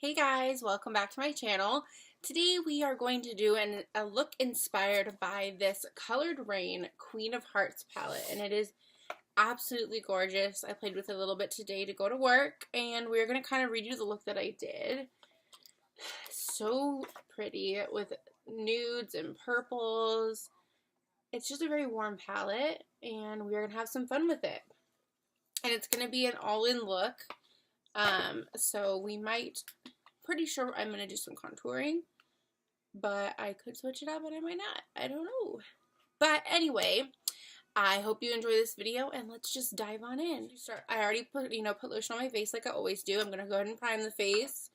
Hey guys, welcome back to my channel. Today we are going to do a look inspired by this Colored Raine Queen of Hearts palette, and it is absolutely gorgeous. I played with it a little bit today to go to work, and we're going to kind of redo the look that I did. So pretty with nudes and purples. It's just a very warm palette, and we're going to have some fun with it. And it's going to be an all-in look. So we might, pretty sure I'm going to do some contouring, but I could switch it up and I might not. I don't know. But anyway, I hope you enjoy this video and let's just dive on in. I already put lotion on my face like I always do. I'm going to go ahead and prime the face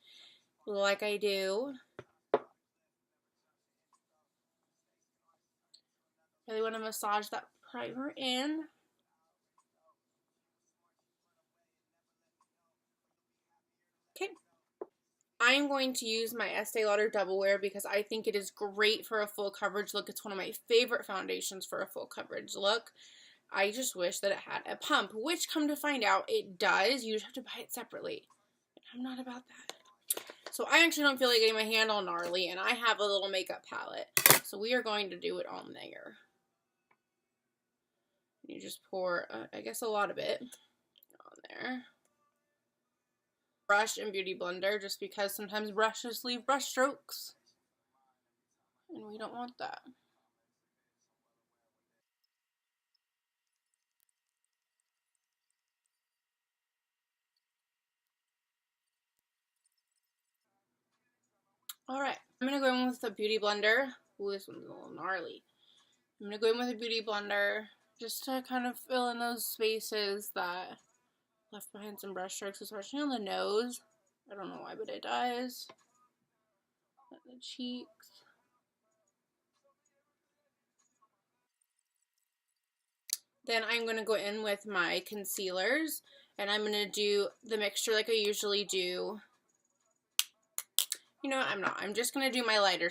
like I do. Really want to massage that primer in. Okay. I'm going to use my Estee Lauder Double Wear because I think it is great for a full coverage look. It's one of my favorite foundations for a full coverage look. I just wish that it had a pump, which, come to find out, it does. You just have to buy it separately. I'm not about that. So I actually don't feel like getting my hand all gnarly, and I have a little makeup palette. So we are going to do it on there. You just pour, I guess, a lot of it on there. Brush and Beauty Blender, just because sometimes brushes leave brush strokes, and we don't want that. Alright, I'm going to go in with the Beauty Blender. Ooh, this one's a little gnarly. I'm going to go in with a Beauty Blender just to kind of fill in those spaces that left behind some brush strokes, especially on the nose. I don't know why, but it does. The cheeks. Then I'm going to go in with my concealers, and I'm going to do the mixture like I usually do. You know what, I'm not. I'm just going to do my lighter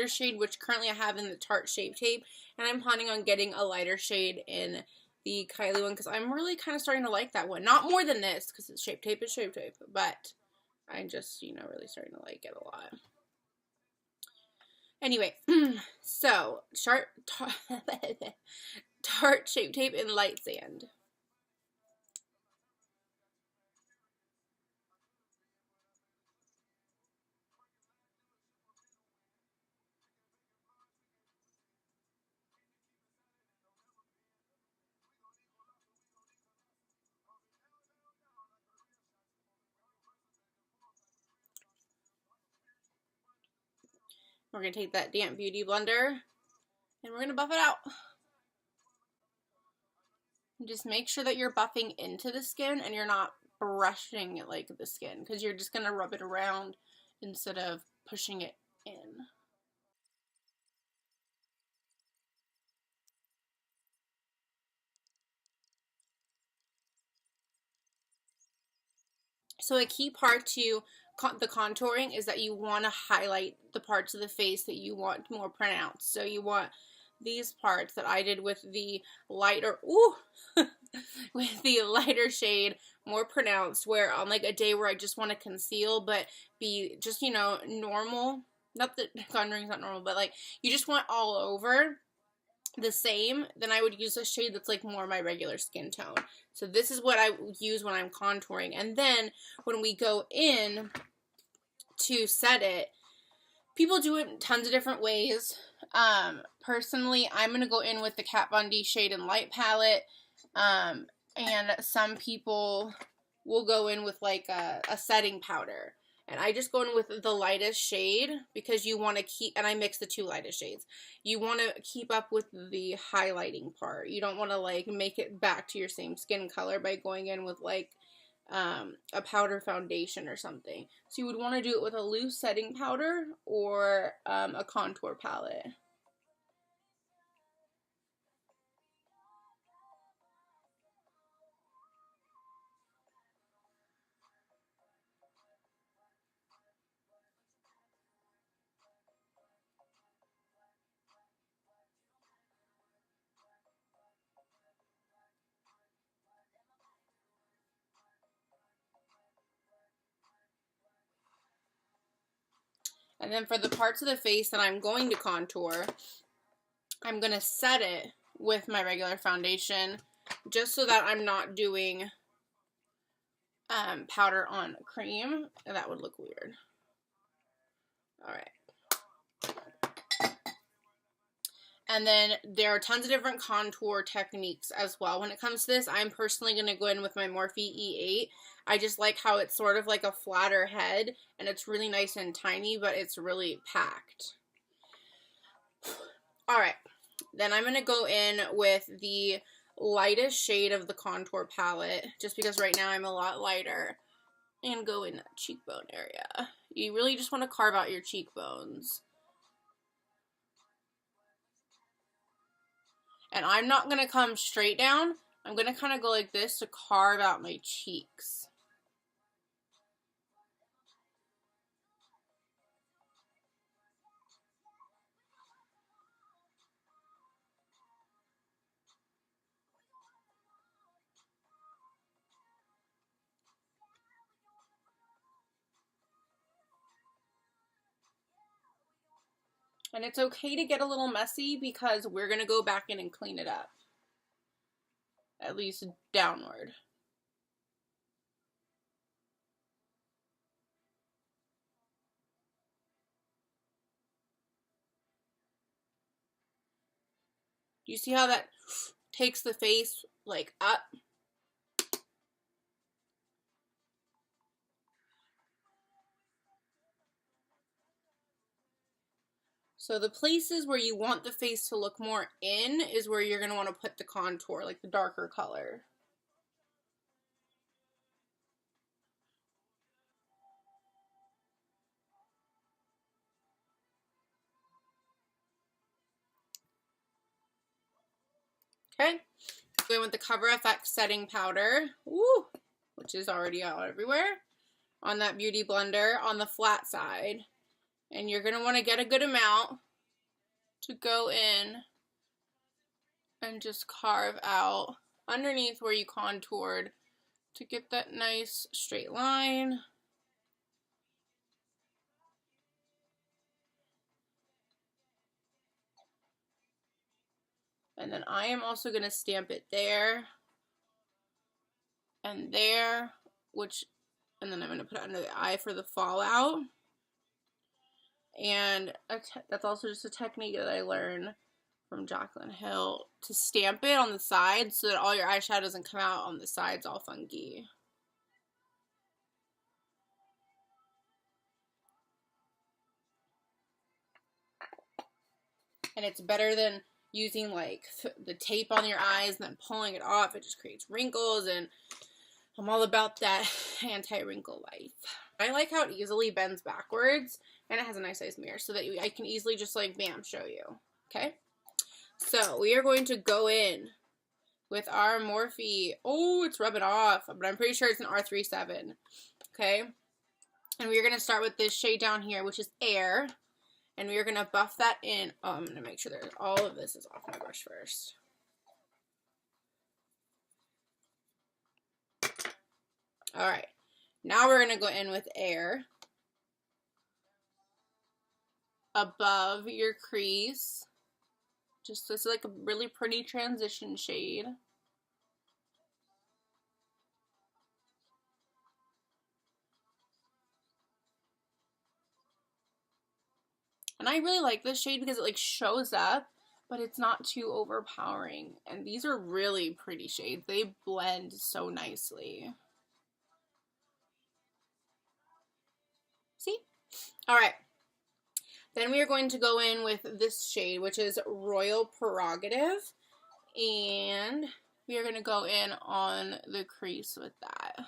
shade, which currently I have in the Tarte Shape Tape, and I'm planning on getting a lighter shade in the Kylie one, because I'm really kind of starting to like that one. Not more than this, because it's Shape Tape is Shape Tape, but I'm just, really starting to like it a lot. Anyway, so, Tarte Shape Tape in Light Sand. We're going to take that damp Beauty Blender, and we're going to buff it out. Just make sure that you're buffing into the skin and you're not brushing it like the skin, because you're just going to rub it around instead of pushing it in. So a key part to the contouring is that you want to highlight the parts of the face that you want more pronounced. So you want these parts that I did with the lighter, with the lighter shade more pronounced, where on like a day where I just want to conceal but be just, normal. Not that contouring's not normal, but like you just want all over the same, then I would use a shade that's like more my regular skin tone. So this is what I use when I'm contouring. And then when we go in to set it, people do it tons of different ways. Personally, I'm going to go in with the Kat Von D Shade and Light palette. And some people will go in with like a setting powder. And I just go in with the lightest shade because you want to keep, and I mix the two lightest shades. You want to keep up with the highlighting part. You don't want to like make it back to your same skin color by going in with like a powder foundation or something. So you would want to do it with a loose setting powder or a contour palette. And then for the parts of the face that I'm going to contour, I'm going to set it with my regular foundation just so that I'm not doing powder on cream. That would look weird. All right. And then there are tons of different contour techniques as well. When it comes to this, I'm personally going to go in with my Morphe E8. I just like how it's sort of like a flatter head, and it's really nice and tiny, but it's really packed. All right. Then I'm going to go in with the lightest shade of the contour palette, just because right now I'm a lot lighter, and go in that cheekbone area. You really just want to carve out your cheekbones. And I'm not going to come straight down. I'm going to kind of go like this to carve out my cheeks. And it's okay to get a little messy because we're going to go back in and clean it up. At least downward. Do you see how that takes the face like up? So the places where you want the face to look more in is where you're going to want to put the contour, like the darker color. Okay, going with the Cover FX setting powder, woo, which is already out everywhere, on that Beauty Blender on the flat side. And you're going to want to get a good amount to go in and just carve out underneath where you contoured to get that nice straight line. And then I am also going to stamp it there and there, and then I'm going to put it under the eye for the fallout. And that's also just a technique that I learned from Jaclyn Hill, to stamp it on the sides so that all your eyeshadow doesn't come out on the sides all funky. And it's better than using like the tape on your eyes and then pulling it off. It just creates wrinkles, and I'm all about that anti-wrinkle life. I like how it easily bends backwards, and it has a nice size mirror so that I can easily just like bam show you. Okay, so we are going to go in with our Morphe. Oh, it's rubbing off, but I'm pretty sure it's an R37. Okay, and we're gonna start with this shade down here, which is Air. And we are going to buff that in. Oh, I'm going to make sure that all of this is off my brush first. All right. Now we're going to go in with Air above your crease. Just this is like a really pretty transition shade. And I really like this shade because it like shows up, but it's not too overpowering. And these are really pretty shades. They blend so nicely. See? All right. Then we are going to go in with this shade, which is Royal Prerogative. And we are going to go in on the crease with that.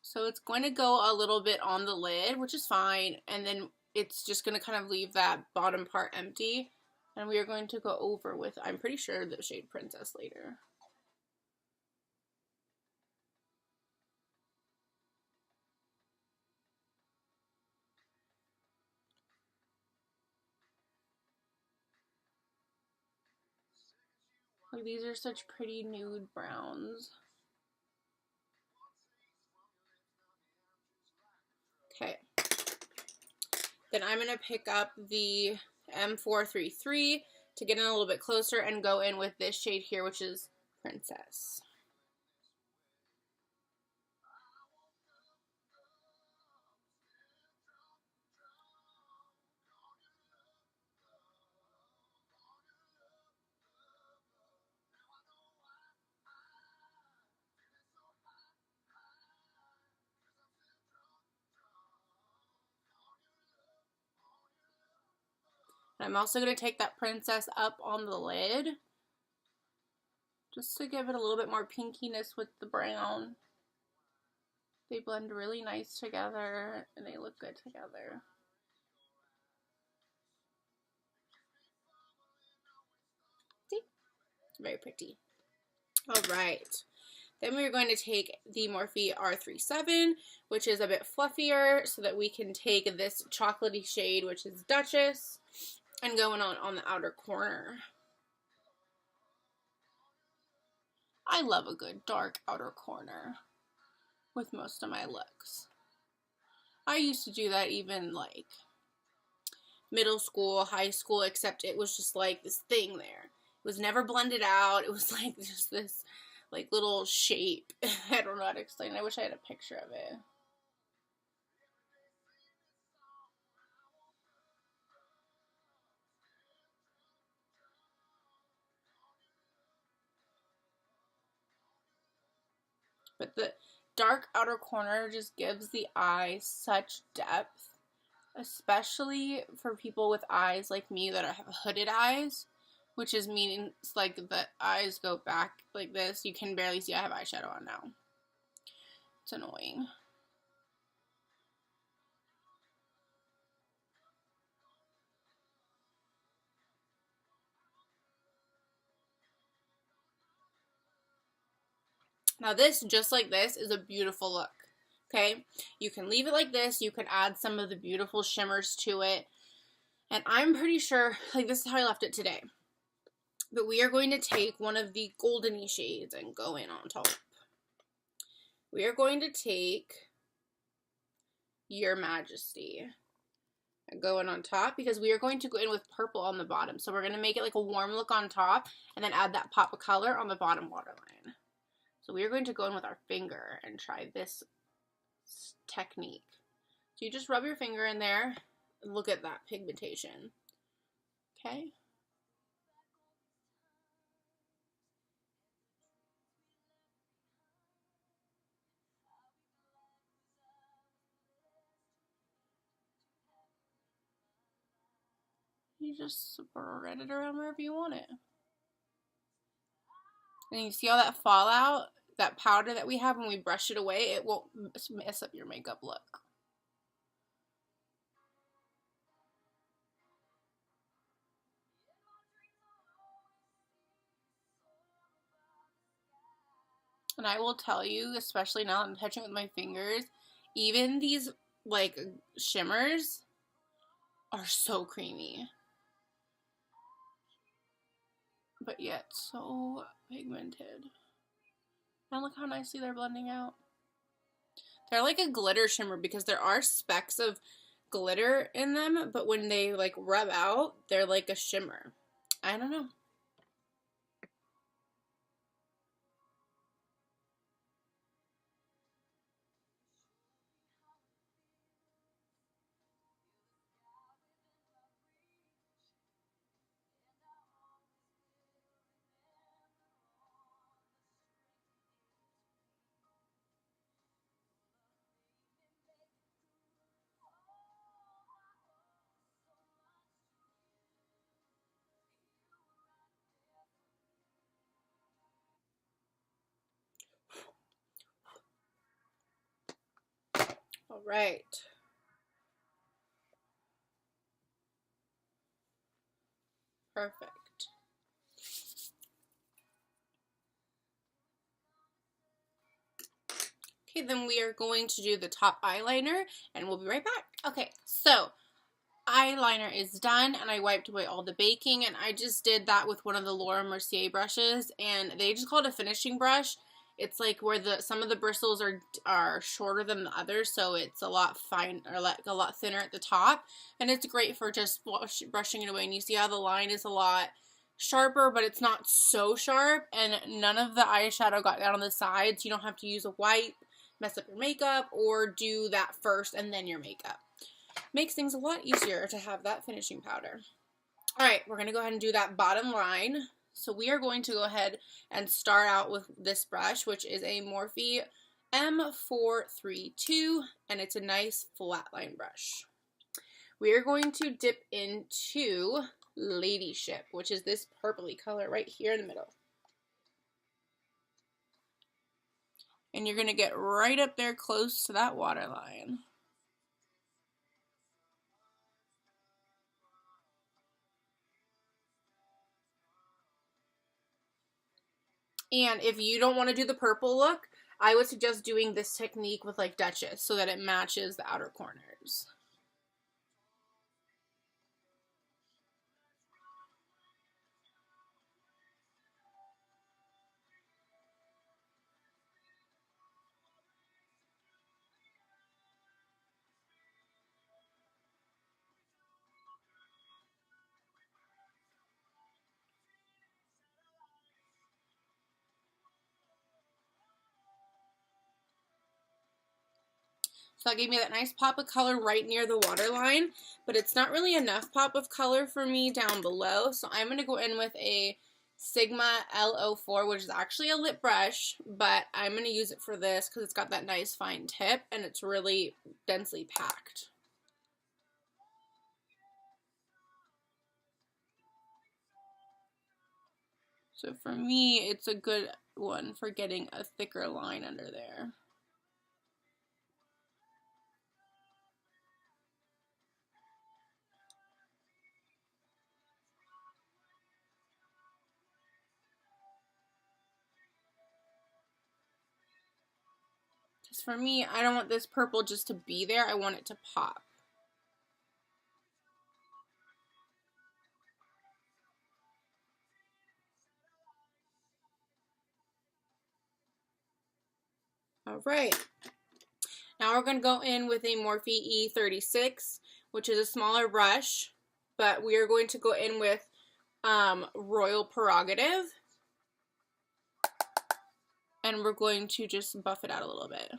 So it's going to go a little bit on the lid, which is fine. And then it's just going to kind of leave that bottom part empty. And we are going to go over with, I'm pretty sure, the shade Princess later. Like, these are such pretty nude browns. Okay. Then I'm going to pick up the M433 to get in a little bit closer and go in with this shade here, which is Princess. And I'm also going to take that Princess up on the lid, just to give it a little bit more pinkiness with the brown. They blend really nice together, and they look good together. See? Very pretty. All right. Then we're going to take the Morphe R37, which is a bit fluffier, so that we can take this chocolatey shade, which is Duchess, and going on the outer corner. I love a good dark outer corner with most of my looks. I used to do that even like middle school, high school, except it was just like this thing there. It was never blended out. It was like just this like little shape. I don't know how to explain it. I wish I had a picture of it. But the dark outer corner just gives the eye such depth, especially for people with eyes like me that have hooded eyes, which is meaning like the eyes go back like this. You can barely see I have eyeshadow on now. It's annoying. Now this, just like this, is a beautiful look. Okay, you can leave it like this. You can add some of the beautiful shimmers to it. And I'm pretty sure, like this is how I left it today. But we are going to take one of the goldeny shades and go in on top. We are going to take Your Majesty and go in on top, because we are going to go in with purple on the bottom. So we're going to make it like a warm look on top and then add that pop of color on the bottom waterline. So we are going to go in with our finger and try this technique. So you just rub your finger in there and look at that pigmentation. Okay. You just spread it around wherever you want it. And you see all that fallout, that powder that we have when we brush it away, it won't mess up your makeup look. And I will tell you, especially now that I'm touching with my fingers, even these like shimmers are so creamy. But yet so pigmented. And look how nicely they're blending out. They're like a glitter shimmer because there are specks of glitter in them, but when they like rub out, they're like a shimmer. I don't know. All right. Perfect. Okay, then we are going to do the top eyeliner, and we'll be right back. Okay, so eyeliner is done, and I wiped away all the baking, and I just did that with one of the Laura Mercier brushes, and they just call it a finishing brush, It's like where some of the bristles are shorter than the others, so it's a lot fine, or like a lot thinner at the top, and it's great for just brushing it away. And you see how the line is a lot sharper, but it's not so sharp, and none of the eyeshadow got down on the sides. You don't have to use a wipe, mess up your makeup, or do that first and then your makeup. Makes things a lot easier to have that finishing powder. Alright, we're going to go ahead and do that bottom line. So we are going to go ahead and start out with this brush, which is a Morphe M432, and it's a nice flat line brush. We are going to dip into Ladyship, which is this purpley color right here in the middle. And you're going to get right up there close to that waterline. And if you don't want to do the purple look, I would suggest doing this technique with like Duchess so that it matches the outer corners. So that gave me that nice pop of color right near the waterline, but it's not really enough pop of color for me down below. So I'm going to go in with a Sigma L04, which is actually a lip brush, but I'm going to use it for this because it's got that nice fine tip and it's really densely packed. So for me, it's a good one for getting a thicker line under there. Because for me, I don't want this purple just to be there. I want it to pop. All right. Now we're going to go in with a Morphe E36, which is a smaller brush, but we are going to go in with Royal Prerogative, and we're going to just buff it out a little bit.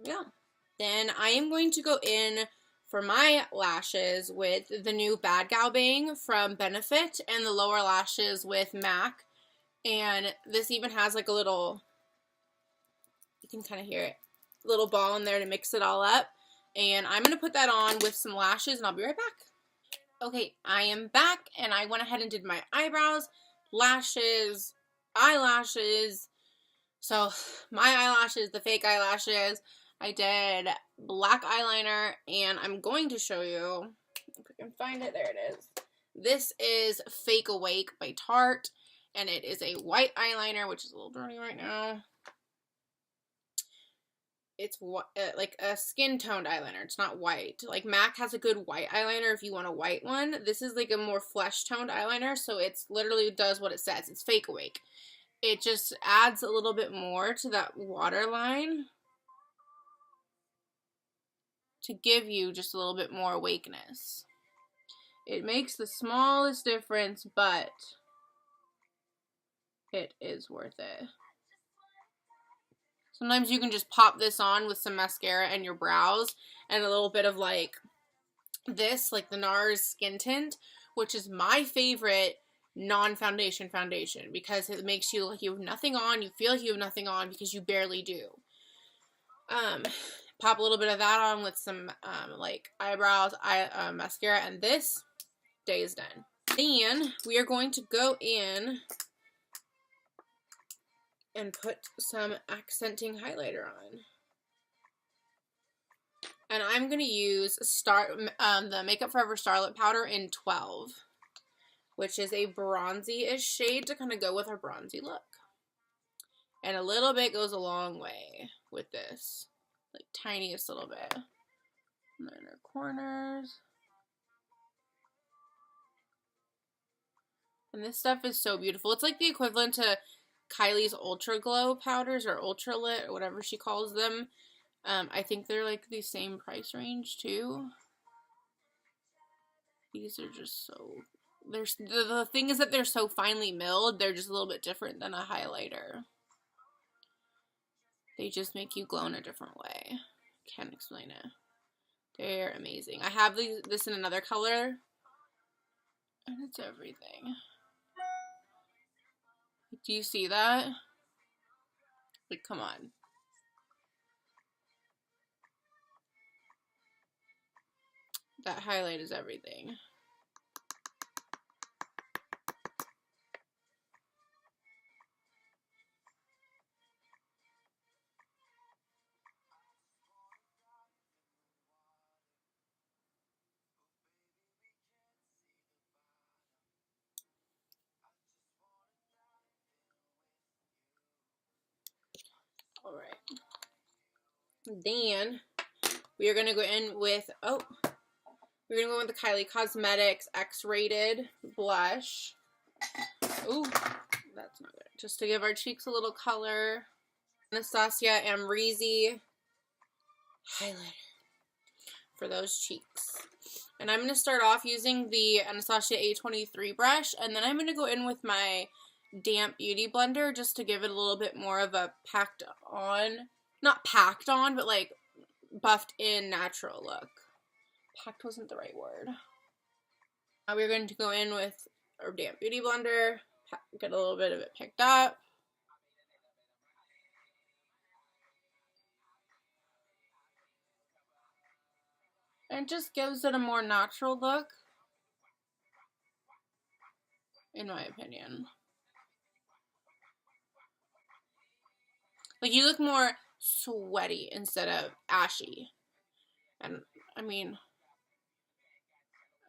Yeah. Then I am going to go in for my lashes with the new Bad Gal Bang from Benefit and the lower lashes with MAC. And this even has like a little, you can kind of hear it, little ball in there to mix it all up. And I'm going to put that on with some lashes and I'll be right back. Okay, I am back and I went ahead and did my eyebrows, lashes, eyelashes. So my eyelashes, the fake eyelashes, I did black eyeliner, and I'm going to show you, if I can find it, there it is. This is Fake Awake by Tarte, and it is a white eyeliner, which is a little dirty right now. It's like a skin toned eyeliner. It's not white. Like MAC has a good white eyeliner if you want a white one. This is like a more flesh toned eyeliner, so it's literally does what it says. It's Fake Awake. It just adds a little bit more to that waterline to give you just a little bit more awakeness. It makes the smallest difference, but it is worth it. Sometimes you can just pop this on with some mascara and your brows and a little bit of like this, like the NARS Skin Tint, which is my favorite non-foundation foundation because it makes you like you have nothing on. You feel like you have nothing on because you barely do. Pop a little bit of that on with some like eyebrows, mascara, and this day is done. Then we are going to go in and put some accenting highlighter on. And I'm going to use the Makeup Forever Starlit Powder in 12, which is a bronzy-ish shade to kind of go with our bronzy look. And a little bit goes a long way with this. Like, tiniest little bit. And then our corners. And this stuff is so beautiful. It's like the equivalent to Kylie's Ultra Glow powders or Ultra Lit or whatever she calls them. I think they're like the same price range too. These are just so... The thing is that they're so finely milled, they're just a little bit different than a highlighter. They just make you glow in a different way. Can't explain it. They're amazing. I have this in another color. And it's everything. Do you see that? Like, come on. That highlight is everything. Alright. Then we are going to go in with, we're going to go with the Kylie Cosmetics X-Rated Blush. Ooh, that's not good. Just to give our cheeks a little color. Anastasia Amrezy highlighter for those cheeks. And I'm going to start off using the Anastasia A23 brush, and then I'm going to go in with my damp beauty blender just to give it a little bit more of a packed on, not packed on, but like buffed in natural look. Packed wasn't the right word. Now we're going to go in with our damp beauty blender, get a little bit of it picked up. And it just gives it a more natural look, in my opinion. Like, you look more sweaty instead of ashy. And, I mean,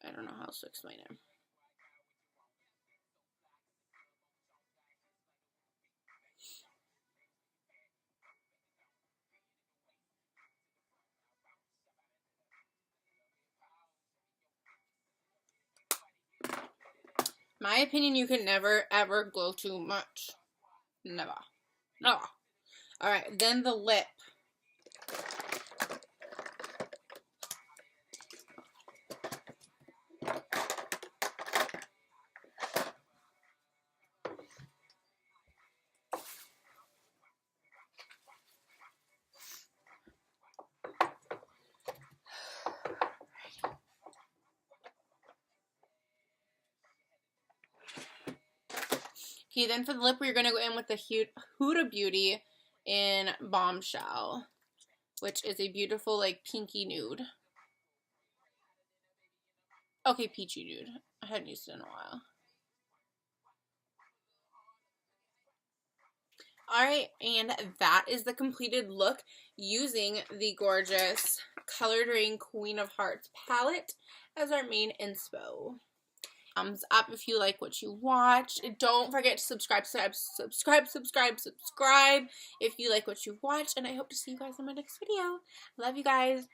I don't know how else to explain it. My opinion, you can never, ever glow too much. Never. No. Alright, then the lip. Okay, then for the lip, we're going to go in with the Huda Beauty in Bombshell, which is a beautiful, like, pinky nude. Okay, peachy nude. I hadn't used it in a while. Alright, and that is the completed look using the gorgeous Colored Raine Queen of Hearts palette as our main inspo. Thumbs up if you like what you watched. Don't forget to subscribe if you like what you watched, and I hope to see you guys in my next video. Love you guys.